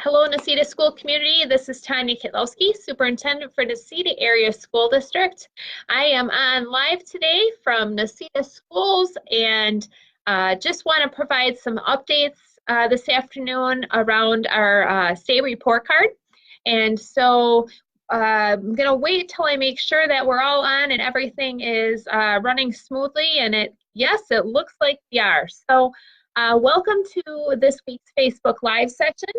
Hello, Necedah School Community. This is Tanya Kitlowski, Superintendent for Necedah Area School District. I am on live today from Necedah Schools and just want to provide some updates this afternoon around our state report card. And so I'm going to wait till I make sure that we're all on and everything is running smoothly. And yes, it looks like we are. So welcome to this week's Facebook Live session.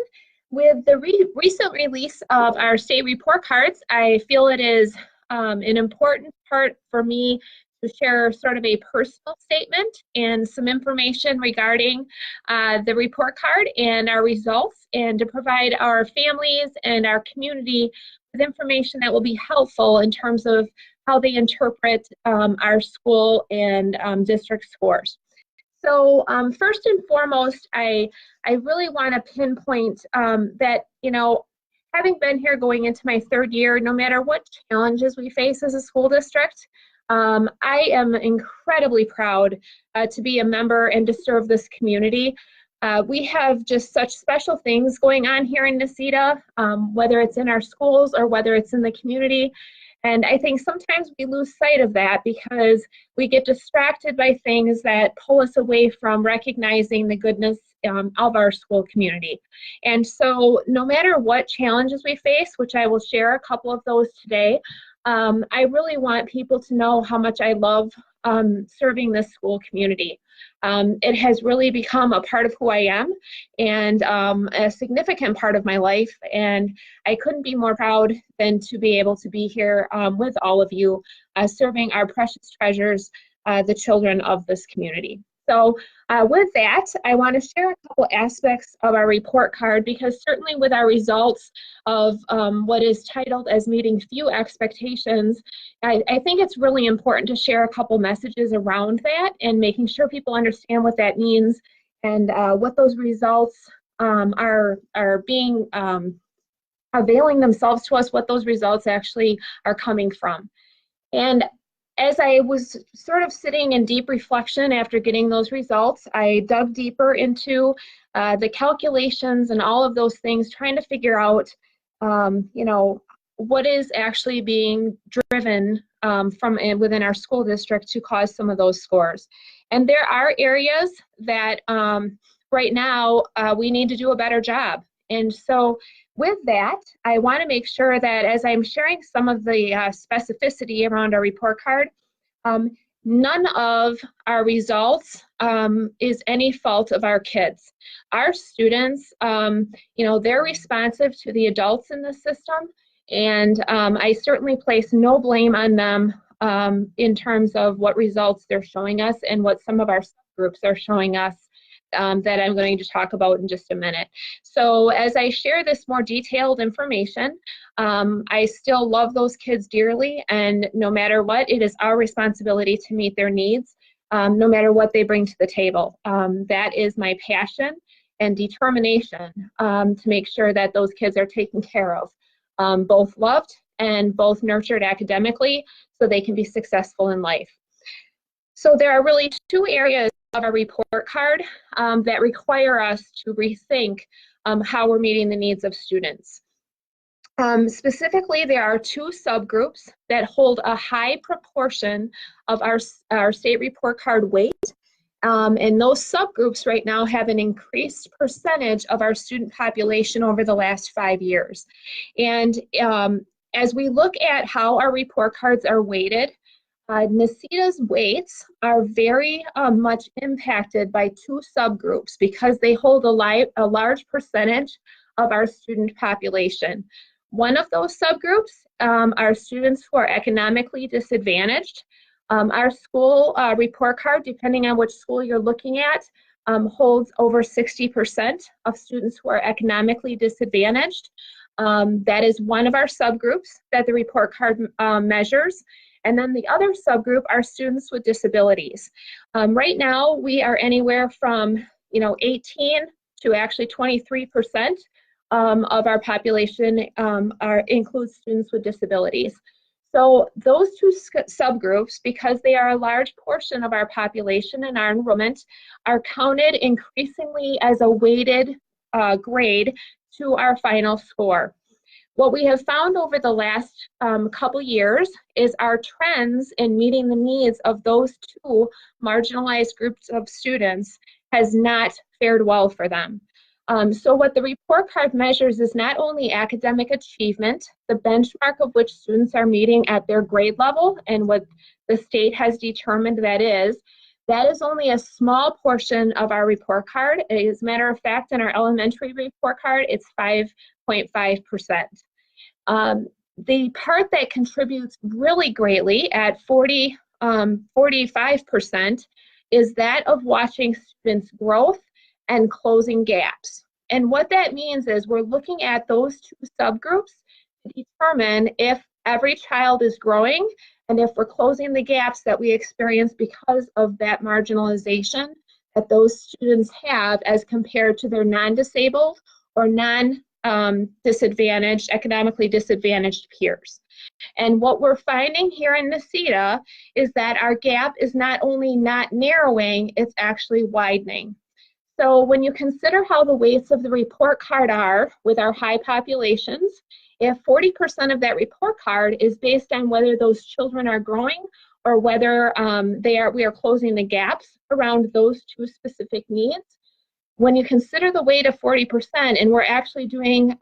With the recent release of our state report cards, I feel it is an important part for me to share sort of a personal statement and some information regarding the report card and our results, and to provide our families and our community with information that will be helpful in terms of how they interpret our school and district scores. So first and foremost, I really want to pinpoint that, having been here going into my third year, no matter what challenges we face as a school district, I am incredibly proud to be a member and to serve this community. We have just such special things going on here in Necedah, whether it's in our schools or whether it's in the community. And I think sometimes we lose sight of that because we get distracted by things that pull us away from recognizing the goodness of our school community. And so no matter what challenges we face, which I will share a couple of those today, I really want people to know how much I love serving this school community. It has really become a part of who I am and a significant part of my life, and I couldn't be more proud than to be able to be here with all of you serving our precious treasures, the children of this community. So with that, I want to share a couple aspects of our report card, because certainly with our results of what is titled as meeting few expectations, I think it's really important to share a couple messages around that and making sure people understand what that means and what those results are being availing themselves to us, what those results actually are coming from. And as I was sort of sitting in deep reflection after getting those results, I dug deeper into the calculations and all of those things, trying to figure out, what is actually being driven from within our school district to cause some of those scores. And there are areas that right now we need to do a better job. And so with that, I want to make sure that as I'm sharing some of the specificity around our report card, none of our results is any fault of our kids. Our students, they're responsive to the adults in the system, and I certainly place no blame on them in terms of what results they're showing us and what some of our groups are showing us that I'm going to talk about in just a minute. So as I share this more detailed information, I still love those kids dearly, and no matter what, it is our responsibility to meet their needs, no matter what they bring to the table. That is my passion and determination to make sure that those kids are taken care of, both loved and both nurtured academically so they can be successful in life. So there are really two areas of our report card that require us to rethink how we're meeting the needs of students. Specifically, there are two subgroups that hold a high proportion of our state report card weight. And those subgroups right now have an increased percentage of our student population over the last 5 years. And as we look at how our report cards are weighted, Necedah's weights are very much impacted by two subgroups because they hold a large percentage of our student population. One of those subgroups are students who are economically disadvantaged. Our school report card, depending on which school you're looking at, holds over 60% of students who are economically disadvantaged. That is one of our subgroups that the report card measures. And then the other subgroup are students with disabilities. Right now, we are anywhere from 18 to actually 23% of our population includes students with disabilities. So those two subgroups, because they are a large portion of our population and our enrollment, are counted increasingly as a weighted grade to our final score. What we have found over the last couple years is our trends in meeting the needs of those two marginalized groups of students has not fared well for them. So what the report card measures is not only academic achievement, the benchmark of which students are meeting at their grade level and what the state has determined that is only a small portion of our report card. As a matter of fact, in our elementary report card, it's 5.5%. The part that contributes really greatly at 45% is that of watching students' growth and closing gaps. And what that means is we're looking at those two subgroups to determine if every child is growing and if we're closing the gaps that we experience because of that marginalization that those students have as compared to their non-disabled or non-disadvantaged, economically disadvantaged peers. And what we're finding here in Necedah is that our gap is not only not narrowing, it's actually widening. So when you consider how the weights of the report card are with our high populations, if 40% of that report card is based on whether those children are growing or whether we are closing the gaps around those two specific needs, when you consider the weight of 40% and we're actually doing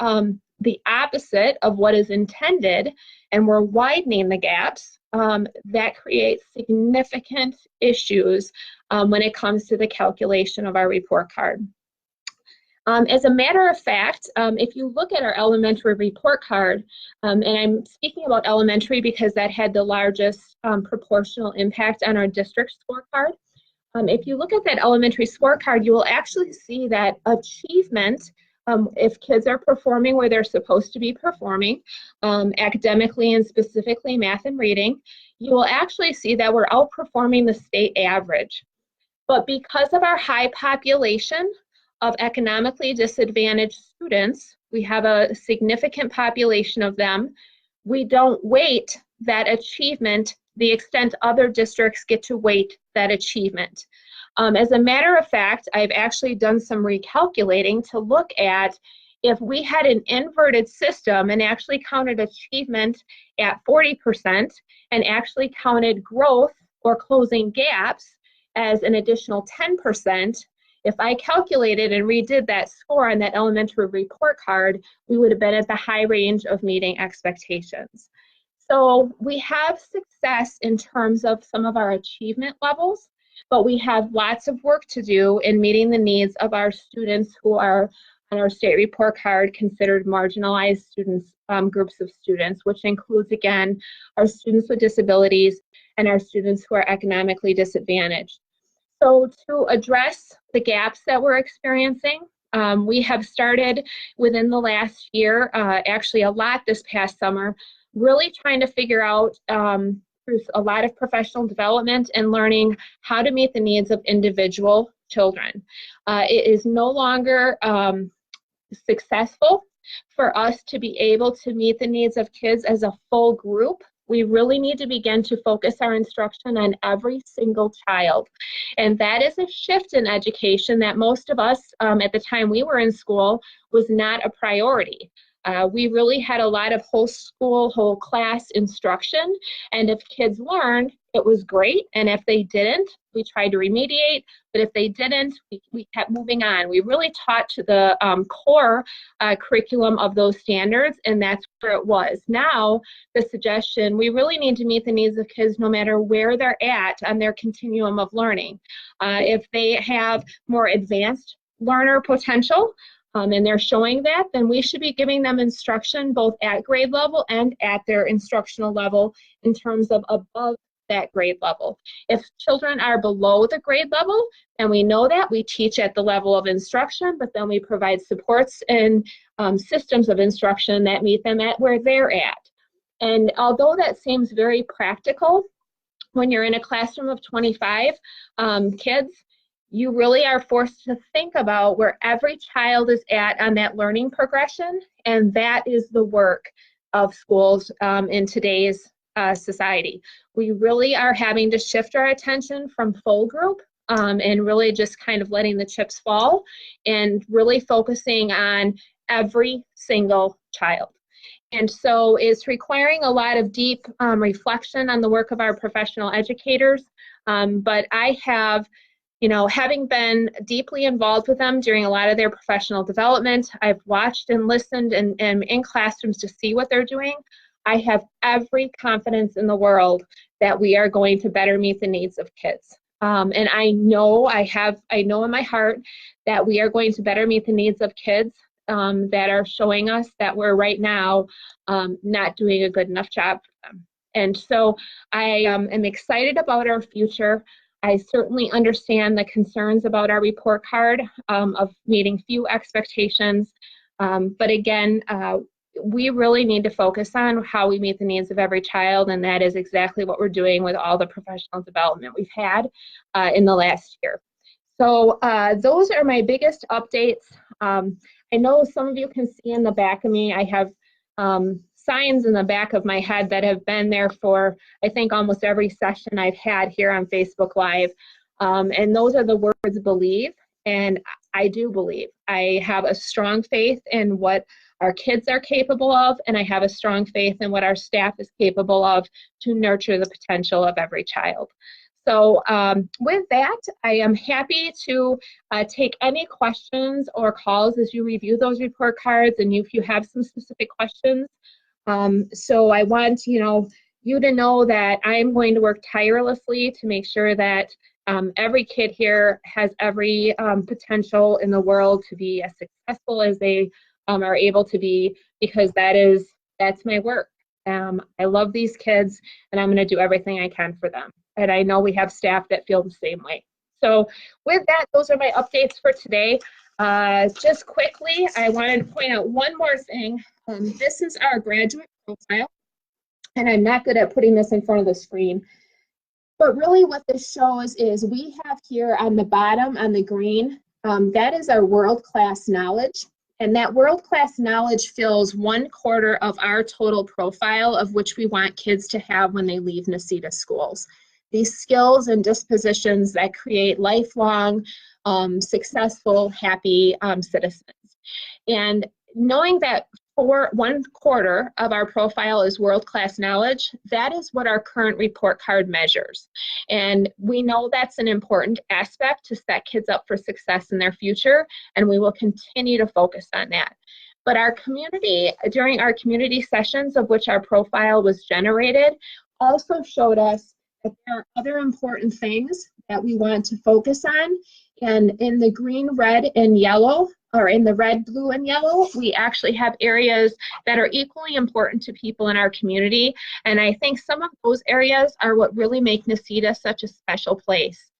the opposite of what is intended and we're widening the gaps, that creates significant issues when it comes to the calculation of our report card. As a matter of fact, if you look at our elementary report card, and I'm speaking about elementary because that had the largest proportional impact on our district scorecard. If you look at that elementary scorecard, you will actually see that achievement, if kids are performing where they're supposed to be performing, academically and specifically math and reading, you will actually see that we're outperforming the state average. But because of our high population of economically disadvantaged students, we have a significant population of them, we don't weight that achievement the extent other districts get to weight that achievement. As a matter of fact, I've actually done some recalculating to look at if we had an inverted system and actually counted achievement at 40% and actually counted growth or closing gaps as an additional 10%, if I calculated and redid that score on that elementary report card, we would have been at the high range of meeting expectations. So we have success in terms of some of our achievement levels, but we have lots of work to do in meeting the needs of our students who are on our state report card considered marginalized students, groups of students, which includes, again, our students with disabilities and our students who are economically disadvantaged. So to address the gaps that we're experiencing, we have started within the last year, actually a lot this past summer, really trying to figure out through a lot of professional development and learning how to meet the needs of individual children. It is no longer successful for us to be able to meet the needs of kids as a full group. We really need to begin to focus our instruction on every single child. And that is a shift in education that most of us at the time we were in school was not a priority. We really had a lot of whole school, whole class instruction, and if kids learned, it was great, and if they didn't, we tried to remediate, but if they didn't, we kept moving on. We really taught to the core curriculum of those standards, and that's where it was. Now, the suggestion, we really need to meet the needs of kids no matter where they're at on their continuum of learning. If they have more advanced learner potential, and they're showing that, then we should be giving them instruction both at grade level and at their instructional level in terms of above that grade level. If children are below the grade level, and we know that, we teach at the level of instruction, but then we provide supports and systems of instruction that meet them at where they're at. And although that seems very practical, when you're in a classroom of 25 kids, you really are forced to think about where every child is at on that learning progression, and that is the work of schools in today's society. We really are having to shift our attention from full group and really just kind of letting the chips fall and really focusing on every single child. And so it's requiring a lot of deep reflection on the work of our professional educators. But I have, having been deeply involved with them during a lot of their professional development, I've watched and listened and in classrooms to see what they're doing. I have every confidence in the world that we are going to better meet the needs of kids. And I know in my heart that we are going to better meet the needs of kids that are showing us that we're right now not doing a good enough job for them. And so I am excited about our future. I certainly understand the concerns about our report card of meeting few expectations. But again, we really need to focus on how we meet the needs of every child, and that is exactly what we're doing with all the professional development we've had in the last year. So those are my biggest updates. I know some of you can see in the back of me, I have signs in the back of my head that have been there for, I think, almost every session I've had here on Facebook Live. And those are the words believe, and I do believe. I have a strong faith in what our kids are capable of, and I have a strong faith in what our staff is capable of to nurture the potential of every child. So with that, I am happy to take any questions or calls as you review those report cards and if you have some specific questions. So I want you to know that I am going to work tirelessly to make sure that every kid here has every potential in the world to be as successful as they are able to be, because that's my work. I love these kids, and I'm going to do everything I can for them. And I know we have staff that feel the same way. So with that, those are my updates for today. Just quickly, I wanted to point out one more thing. This is our graduate profile, and I'm not good at putting this in front of the screen. But really what this shows is we have here on the bottom, on the green, that is our world-class knowledge. And that world-class knowledge fills 1/4 of our total profile of which we want kids to have when they leave Necedah schools. These skills and dispositions that create lifelong, successful, happy citizens. And knowing that 1/4 of our profile is world-class knowledge, that is what our current report card measures. And we know that's an important aspect to set kids up for success in their future, and we will continue to focus on that. But our community, during our community sessions of which our profile was generated, also showed us that there are other important things that we want to focus on. And in the green, red, and yellow, or in the red, blue, and yellow, we actually have areas that are equally important to people in our community. And I think some of those areas are what really make Necedah such a special place.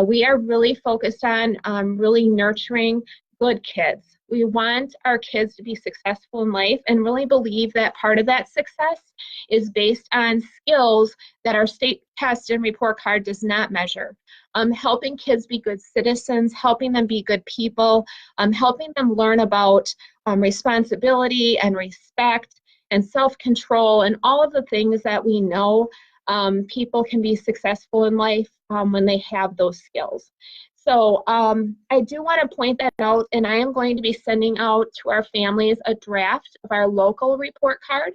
We are really focused on really nurturing good kids. We want our kids to be successful in life and really believe that part of that success is based on skills that our state test and report card does not measure. Helping kids be good citizens, helping them be good people, helping them learn about responsibility and respect and self-control and all of the things that we know people can be successful in life when they have those skills. So I do want to point that out, and I am going to be sending out to our families a draft of our local report card.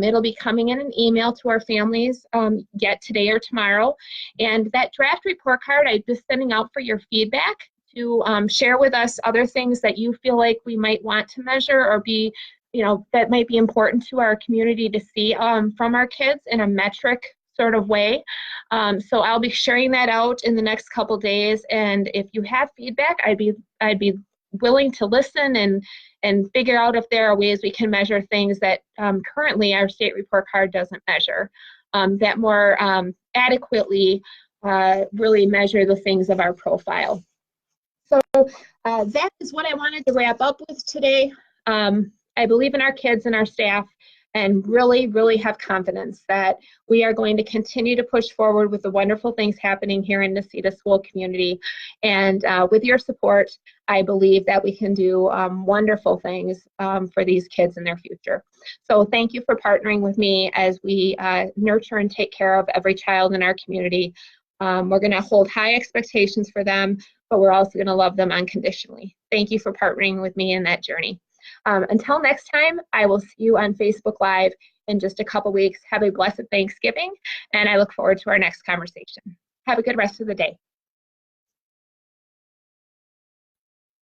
It'll be coming in an email to our families yet today or tomorrow. And that draft report card I'd be sending out for your feedback to share with us other things that you feel like we might want to measure or be, that might be important to our community to see from our kids in a metric sort of way. So I'll be sharing that out in the next couple days, and if you have feedback, I'd be willing to listen and figure out if there are ways we can measure things that currently our state report card doesn't measure, that more adequately really measure the things of our profile. So that is what I wanted to wrap up with today. I believe in our kids and our staff, and really, really have confidence that we are going to continue to push forward with the wonderful things happening here in the Necedah school community. And with your support, I believe that we can do wonderful things for these kids in their future. So thank you for partnering with me as we nurture and take care of every child in our community We're going to hold high expectations for them, but we're also going to love them unconditionally. Thank you for partnering with me in that journey. Until next time, I will see you on Facebook Live in just a couple weeks. Have a blessed Thanksgiving, and I look forward to our next conversation. Have a good rest of the day.